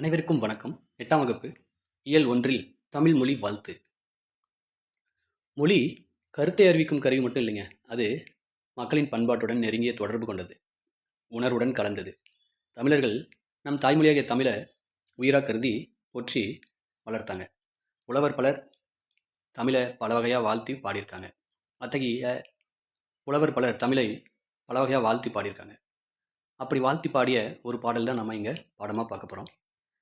அனைவருக்கும் வணக்கம். 8ஆம் வகுப்பு இயல் 1ல் தமிழ் மொழி வாழ்த்து. மொழி கருத்தை அறிவிக்கும் கருவி மட்டும் இல்லைங்க. அது மக்களின் பண்பாட்டுடன் நெருங்கிய தொடர்பு கொண்டது, உணர்வுடன் கலந்தது. தமிழர்கள் நம் தாய்மொழியாகிய தமிழை உயிராக கருதி போற்றி வளர்த்தாங்க. புலவர் பலர் தமிழை பல வகையாக வாழ்த்தி பாடியிருக்காங்க. அத்தகைய புலவர் பலர் தமிழை பல வகையாக வாழ்த்தி பாடியிருக்காங்க. அப்படி வாழ்த்தி பாடிய ஒரு பாடல் தான் நம்ம இங்கே பாடமாக பார்க்க போகிறோம்.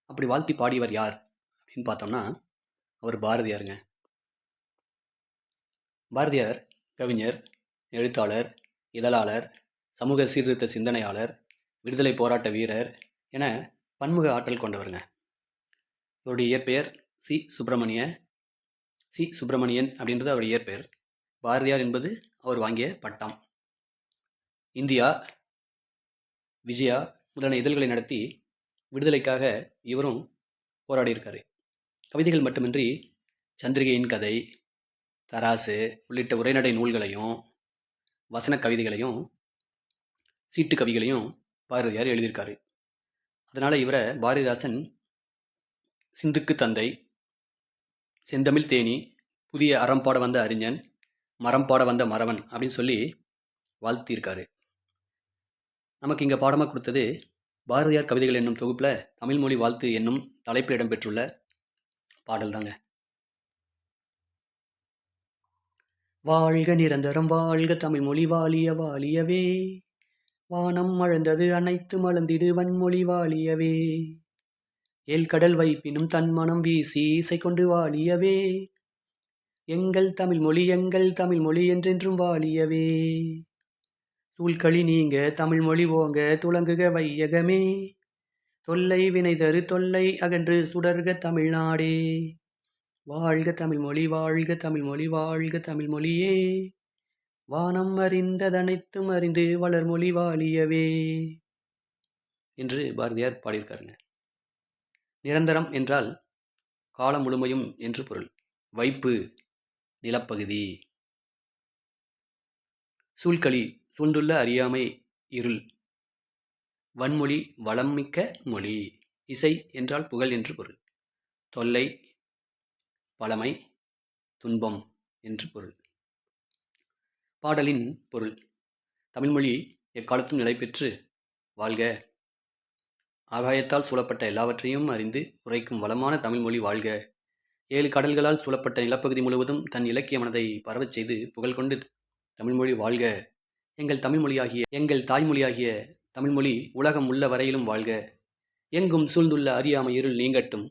அப்படி வாழ்த்தி பாடியவர் யார் அப்படின்னு பார்த்தோம்னா, அவர் பாரதியாருங்க. பாரதியார் கவிஞர், எழுத்தாளர், இதழாளர், சமூக சீர்திருத்த சிந்தனையாளர், விடுதலை போராட்ட வீரர் என பன்முக ஆற்றல் கொண்டவருங்க. இவருடைய இயற்பெயர் சி சுப்பிரமணியன் அப்படின்றது அவருடைய இயற்பெயர். பாரதியார் என்பது அவர் வாங்கிய பட்டம். இந்தியா, விஜயா முதலான இதழ்களை நடத்தி விடுதலைக்காக இவரும் போராடியிருக்காரு. கவிதைகள் மட்டுமின்றி சந்திரிகையின் கதை, தராசு உள்ளிட்ட உரைநடை நூல்களையும் வசன கவிதைகளையும் சீட்டு கவிகளையும் பாரதியார் எழுதியிருக்காரு. அதனால் இவரை பாரதிதாசன் சிந்துக்கு தந்தை, செந்தமிழ் தேனி, புதிய அறம் பாட வந்த அறிஞன், மரம் பாட வந்த மறவன் அப்படின்னு சொல்லி வாழ்த்தியிருக்காரு. நமக்கு இங்கே பாடமாக கொடுத்தது பாரதியார் கவிதைகள் என்னும் தொகுப்பில் தமிழ் மொழி வாழ்த்து என்னும் தலைப்பில் இடம்பெற்றுள்ள பாடல் தாங்க. வாழ்க நிரந்தரம் வாழ்க தமிழ் மொழி வாழிய வாழியவே, வானம் மழந்தது அனைத்து மலர்ந்திடு வன்மொழி வாழியவே, ஏழ்கடல் வைப்பினும் தன் மனம் வீசி இசை கொண்டு வாழியவே, எங்கள் தமிழ் மொழி என்றென்றும் வாழியவே, சூழ்களி நீங்க தமிழ் மொழி ஓங்க துலங்குக வையகமே, தொல்லை வினைதரு தொல்லை அகன்று சுடர்க தமிழ்நாடே, வாழ்க தமிழ் மொழி வாழ்க தமிழ் மொழி வாழ்க தமிழ் மொழியே, வானம் அறிந்ததனைத்தும் அறிந்து வளர்மொழி வாழியவே என்று பாரதியார் பாடியிருக்காருங்க. நிரந்தரம் என்றால் காலம் முழுமையும் என்று பொருள். வைப்பு நிலப்பகுதி. சூழ்களி சூழ்ந்துள்ள அறியாமை இருள். வன்மொழி வளம் மிக்க மொழி. இசை என்றால் புகழ் என்று பொருள். தொல்லை பழமை துன்பம் என்று பொருள். பாடலின் பொருள்: தமிழ்மொழி எக்காலத்தும் நிலை பெற்று வாழ்க, ஆகாயத்தால் சூழப்பட்ட எல்லாவற்றையும் அறிந்து உரைக்கும் வளமான தமிழ்மொழி வாழ்க, 7 கடல்களால் சூழப்பட்ட நிலப்பகுதி முழுவதும் தன் இலக்கிய மனதை பரவச் செய்து புகழ் கொண்டு தமிழ்மொழி வாழ்க, எங்கள் தாய்மொழியாகிய தமிழ்மொழி உலகம் உள்ள வரையிலும் வாழ்க, எங்கும் சூழ்ந்துள்ள அறியாமை இருள் நீங்கட்டும்,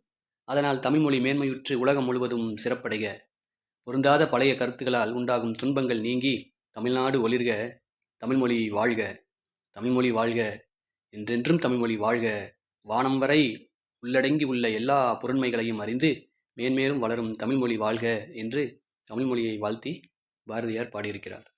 அதனால் தமிழ்மொழி மேன்மையுற்று உலகம் முழுவதும் சிறப்படைக, பொருந்தாத பழைய கருத்துகளால் உண்டாகும் துன்பங்கள் நீங்கி தமிழ்நாடு ஒளிர்க, தமிழ்மொழி வாழ்க, தமிழ்மொழி வாழ்க, என்றென்றும் தமிழ்மொழி வாழ்க, வானம் வரை உள்ளடங்கி உள்ள எல்லா பொருண்மைகளையும் அறிந்து மேன்மேலும் வளரும் தமிழ்மொழி வாழ்க என்று தமிழ்மொழியை வாழ்த்தி பாரதியார் பாடியிருக்கிறார்.